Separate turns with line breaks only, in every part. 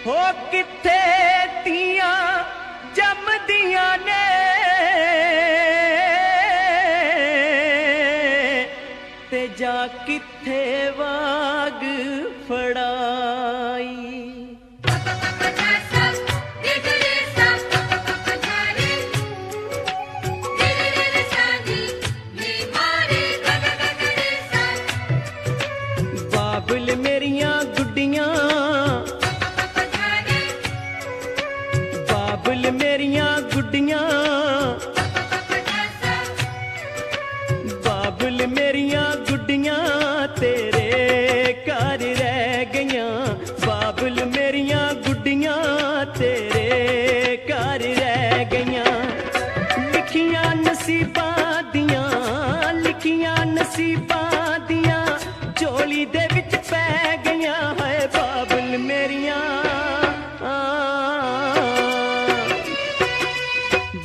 हो किथे तियां जमदियां ने ते जा किथे वाग फड़ाई। बाबुल मेरियां गुड्डियां, बाबुल मेरियां गुड्डियां, बाबुल मेरियां गुड्डियां तेरे घर रह गईयां। बाबुल मेरियां गुड्डियां तेरे घर रह गईयां। लिखियां नसीबां दियां, लिखियां नसीबां दियां झोली दे विच पै गईयां है बाबुल मेरियां।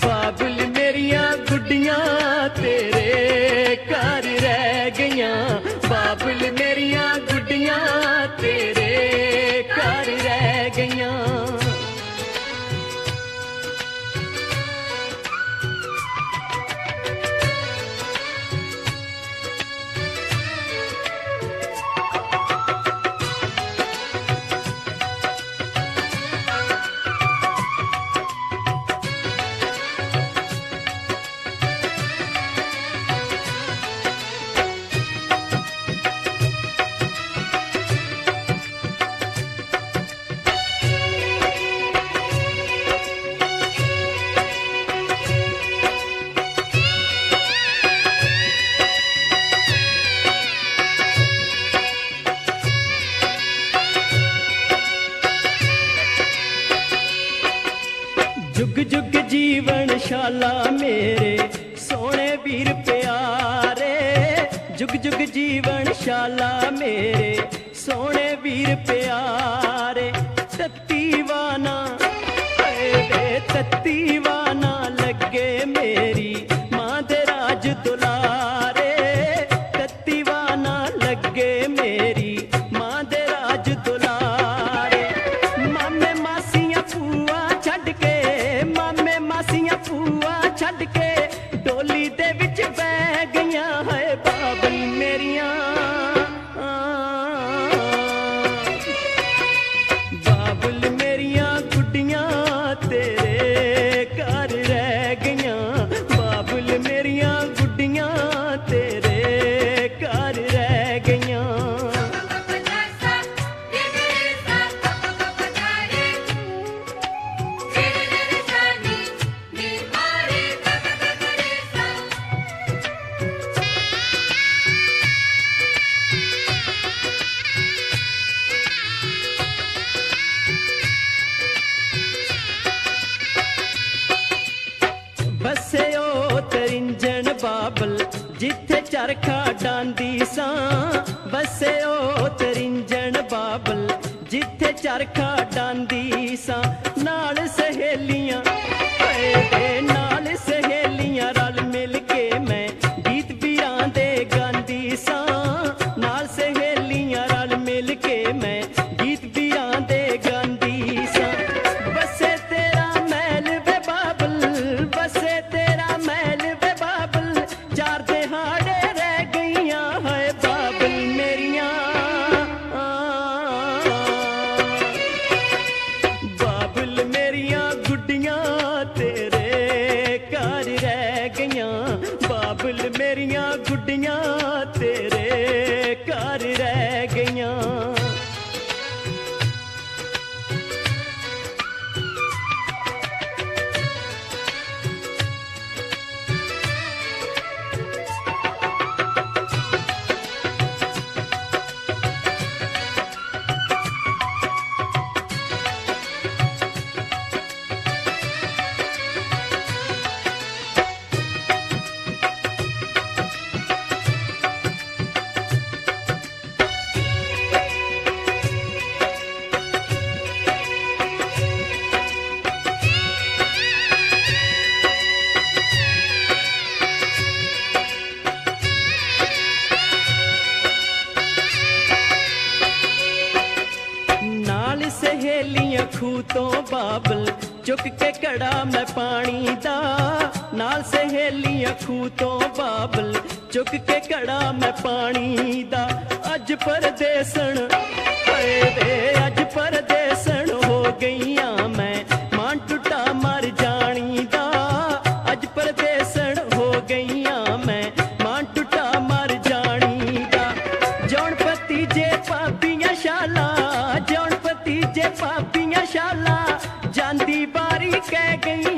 बाबुल मेरियां गुड्डियां तेरे घर रह गईयां। बाबुल मेरियां गुड्डियां तेरे घर रह गईयां। जुग जुग जीवन शाला मेरे सोने वीर प्यारे। जुग जुग जीवन शाला मेरे सोने वीर प्यारे। तत्ती वाना तत्ती वाना लगे मेरी मां दे राज दुलारे। तत्ती वाना लगे मेरी मां दे राज दुलारे। मामे मासियां फूआ छड़ के, मामे मासियां फूआ छड़ के डोली दे विच बह गईयां है बाबुल मेरियां। बाबुल मेरियां गुड्डियां तेरे घर रह गईयां। बाबुल मेरियां गुड्डियां तेरे घर रह गईयां। बसे ओ तरिंजन बाबल जिथे चरखा डांदी सां। बसे ओ तरिंजन बाबल जिथे चरखा डांदी सां। नाल सहेलियां नाल सहेलियां रल मिल के मैं गीत वीरां दे गांदी सां। नाल सहेलियां रल मिल के मैं गीत वीरां दे गांदी सां। बसे तेरा महल वे बाबल, बसे तेरा महल वे बाबल चार दिहाड़े रह गईयां है बाबुल मेरियां। बाबुल मेरियां गुड्डियां तेरे ਨਾਲ ਸਹੇਲੀਆਂ ਖੂਹ ਤੋਂ ਬਾਬਲ ਚੁੱਕ ਕੇ ਘੜਾ ਮੈਂ ਪਾਣੀ ਦਾ ਨਾਲ ਸਹੇਲੀਆਂ ਖੂਹ ਤੋਂ ਬਾਬਲ ਚੁੱਕ ਕੇ ਘੜਾ ਮੈਂ ਪਾਣੀ ਦਾ ਅੱਜ ਪਰਦੇਸਣ ਹਾਏ ਵੇ ਅੱਜ ਪਰਦੇਸਣ ਹੋ ਗਈਆਂ ਮੈਂ ਮਨ ਟੁੱਟਾ ਮਰ ਜਾਣੀ ਦਾ ਅੱਜ ਪਰਦੇਸਣ ਹੋ ਗਈਆਂ ਮੈਂ ਮਨ ਟੁੱਟਾ ਮਰ ਜਾਣੀ ਦਾ ਜੌਣ ਭਤੀਜੇ ਭਾਬੀਆਂ ਸ਼ਾਲਾ ਜੌਣ ਭਤੀਜੇ ਭਾਬੀਆਂ ਸ਼ਾਲਾ ਜਾਂਦੀ ਬਾਰੀ ਕਹਿ ਗਈ